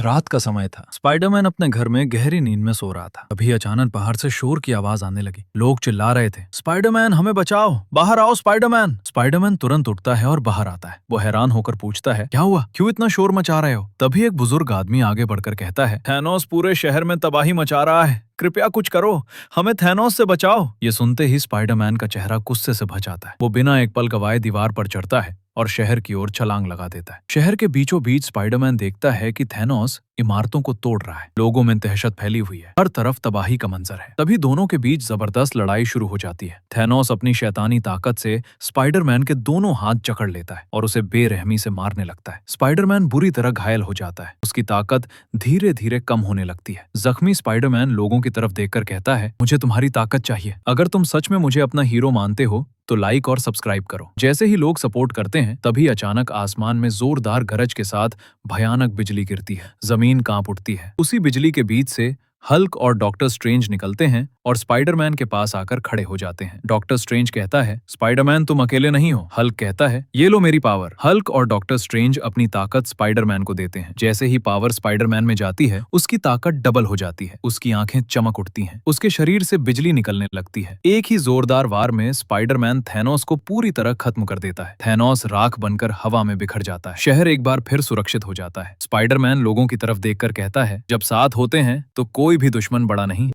रात का समय था। स्पाइडरमैन अपने घर में गहरी नींद में सो रहा था। तभी अचानक बाहर से शोर की आवाज आने लगी। लोग चिल्ला रहे थे, स्पाइडरमैन हमें बचाओ, बाहर आओ स्पाइडरमैन। स्पाइडरमैन तुरंत उठता है और बाहर आता है। वो हैरान होकर पूछता है, क्या हुआ, क्यों इतना शोर मचा रहे हो? तभी एक बुजुर्ग आदमी आगे बढ़कर कहता है, थैनोस पूरे शहर में तबाही मचा रहा है, कृपया कुछ करो, हमें थैनोस से बचाओ। ये सुनते ही स्पाइडरमैन का चेहरा गुस्से से भर जाता है। वो बिना एक पल गवाए दीवार पर चढ़ता है और शहर की ओर छलांग लगा देता है। शहर के बीचों बीच स्पाइडरमैन देखता है कि थैनोस इमारतों को तोड़ रहा है। लोगों में दहशत फैली हुई है, हर तरफ तबाही का मंजर है। तभी दोनों के बीच जबरदस्त लड़ाई शुरू हो जाती है। थैनोस अपनी शैतानी ताकत से स्पाइडरमैन के दोनों हाथ जकड़ लेता है और उसे बेरहमी से मारने लगता है। स्पाइडरमैन बुरी तरह घायल हो जाता है। उसकी ताकत धीरे धीरे कम होने लगती है। जख्मी स्पाइडरमैन लोगों की तरफ देखकर कहता है, मुझे तुम्हारी ताकत चाहिए। अगर तुम सच में मुझे अपना हीरो मानते हो तो लाइक और सब्सक्राइब करो। जैसे ही लोग सपोर्ट करते हैं, तभी अचानक आसमान में जोरदार गरज के साथ भयानक बिजली गिरती है। जमीन कांप उठती है। उसी बिजली के बीच से हल्क और डॉक्टर स्ट्रेंज निकलते हैं और स्पाइडरमैन के पास आकर खड़े हो जाते हैं। डॉक्टर स्ट्रेंज कहता है, स्पाइडरमैन तुम अकेले नहीं हो। हल्क कहता है, ये लो मेरी पावर। हल्क और डॉक्टर स्ट्रेंज अपनी ताकत स्पाइडरमैन को देते हैं। जैसे ही पावर स्पाइडरमैन में जाती है, उसकी ताकत डबल हो जाती है। उसकी आंखें चमक उठती हैं। उसके शरीर से बिजली निकलने लगती है। एक ही जोरदार वार में स्पाइडरमैन थैनोस को पूरी तरह खत्म कर देता है। थैनोस राख बनकर हवा में बिखर जाता है। शहर एक बार फिर सुरक्षित हो जाता है। स्पाइडरमैन लोगों की तरफ देखकर कहता है, जब साथ होते हैं तो कोई भी दुश्मन बड़ा नहीं।